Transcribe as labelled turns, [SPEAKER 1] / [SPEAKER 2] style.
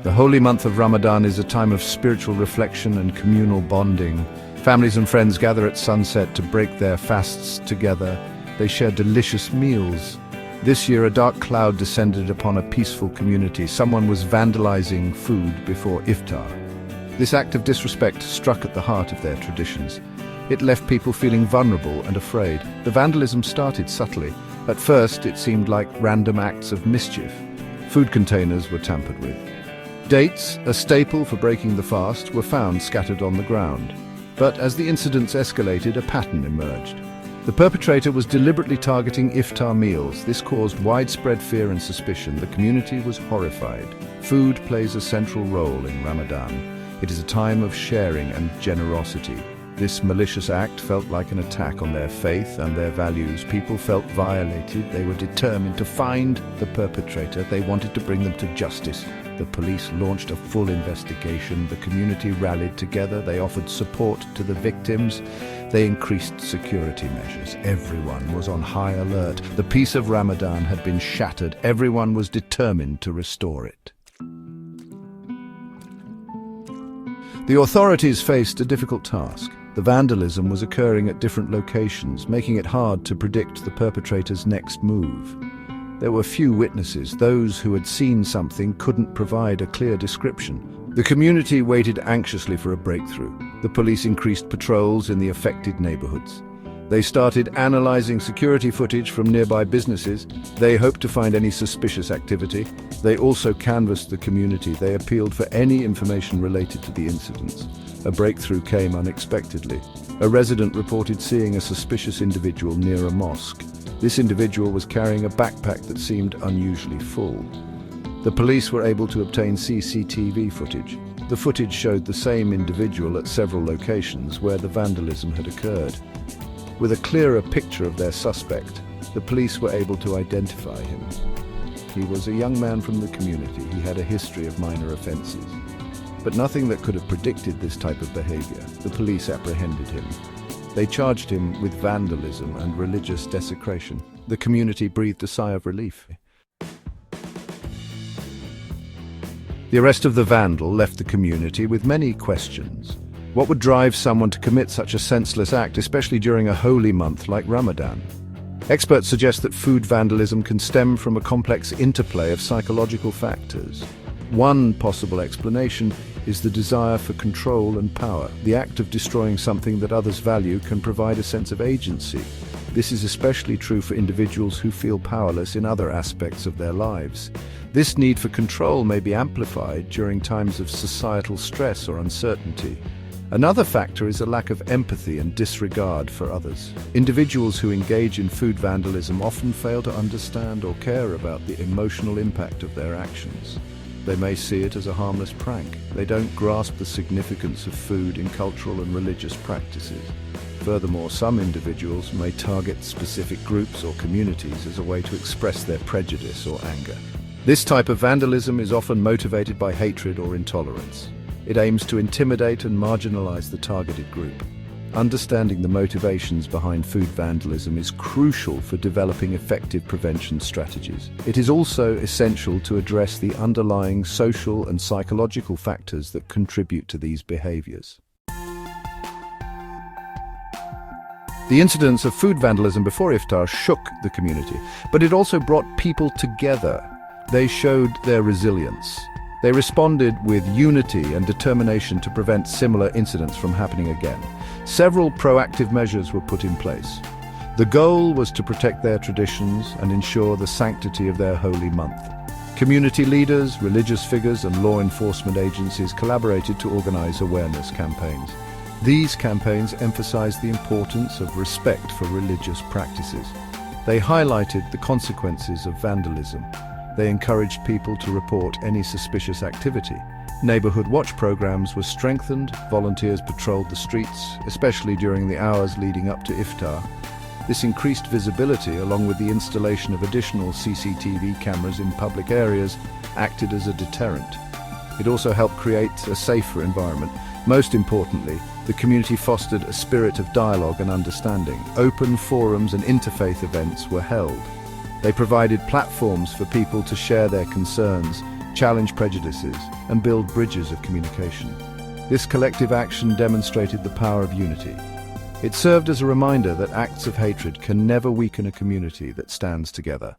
[SPEAKER 1] The holy month of Ramadan is a time of spiritual reflection and communal bonding. Families and friends gather at sunset to break their fasts together. They share delicious meals. This year, a dark cloud descended upon a peaceful community. Someone was vandalizing food before iftar. This act of disrespect struck at the heart of their traditions. It left people feeling vulnerable and afraid. The vandalism started subtly. At first, it seemed like random acts of mischief. Food containers were tampered with. Dates, a staple for breaking the fast, were found scattered on the ground. But as the incidents escalated, a pattern emerged. The perpetrator was deliberately targeting iftar meals. This caused widespread fear and suspicion. The community was horrified. Food plays a central role in Ramadan. It is a time of sharing and generosity. This malicious act felt like an attack on their faith and their values. People felt violated. They were determined to find the perpetrator. They wanted to bring them to justice. The police launched a full investigation. The community rallied together. They offered support to the victims. They increased security measures. Everyone was on high alert. The peace of Ramadan had been shattered. Everyone was determined to restore it. The authorities faced a difficult task. The vandalism was occurring at different locations, making it hard to predict the perpetrator's next move. There were few witnesses. Those who had seen something couldn't provide a clear description. The community waited anxiously for a breakthrough. The police increased patrols in the affected neighborhoods. They started analyzing security footage from nearby businesses. They hoped to find any suspicious activity. They also canvassed the community. They appealed for any information related to the incidents. A breakthrough came unexpectedly. A resident reported seeing a suspicious individual near a mosque. This individual was carrying a backpack that seemed unusually full. The police were able to obtain CCTV footage. The footage showed the same individual at several locations where the vandalism had occurred. With a clearer picture of their suspect, the police were able to identify him. He was a young man from the community. He had a history of minor offenses. But nothing that could have predicted this type of behavior. The police apprehended him. They charged him with vandalism and religious desecration. The community breathed a sigh of relief. The arrest of the vandal left the community with many questions. What would drive someone to commit such a senseless act, especially during a holy month like Ramadan? Experts suggest that food vandalism can stem from a complex interplay of psychological factors. One possible explanation is the desire for control and power. The act of destroying something that others value can provide a sense of agency. This is especially true for individuals who feel powerless in other aspects of their lives. This need for control may be amplified during times of societal stress or uncertainty. Another factor is a lack of empathy and disregard for others. Individuals who engage in food vandalism often fail to understand or care about the emotional impact of their actions. They may see it as a harmless prank. They don't grasp the significance of food in cultural and religious practices. Furthermore, some individuals may target specific groups or communities as a way to express their prejudice or anger. This type of vandalism is often motivated by hatred or intolerance. It aims to intimidate and marginalize the targeted group. Understanding the motivations behind food vandalism is crucial for developing effective prevention strategies. It is also essential to address the underlying social and psychological factors that contribute to these behaviors. The incidents of food vandalism before iftar shook the community, but it also brought people together. They showed their resilience. They responded with unity and determination to prevent similar incidents from happening again. Several proactive measures were put in place. The goal was to protect their traditions and ensure the sanctity of their holy month. Community leaders, religious figures, and law enforcement agencies collaborated to organize awareness campaigns. These campaigns emphasized the importance of respect for religious practices. They highlighted the consequences of vandalism. They encouraged people to report any suspicious activity. Neighborhood watch programs were strengthened. Volunteers patrolled the streets, especially during the hours leading up to iftar. This increased visibility, along with the installation of additional CCTV cameras in public areas, acted as a deterrent. It also helped create a safer environment. Most importantly, the community fostered a spirit of dialogue and understanding. Open forums and interfaith events were held. They provided platforms for people to share their concerns, challenge prejudices, and build bridges of communication. This collective action demonstrated the power of unity. It served as a reminder that acts of hatred can never weaken a community that stands together.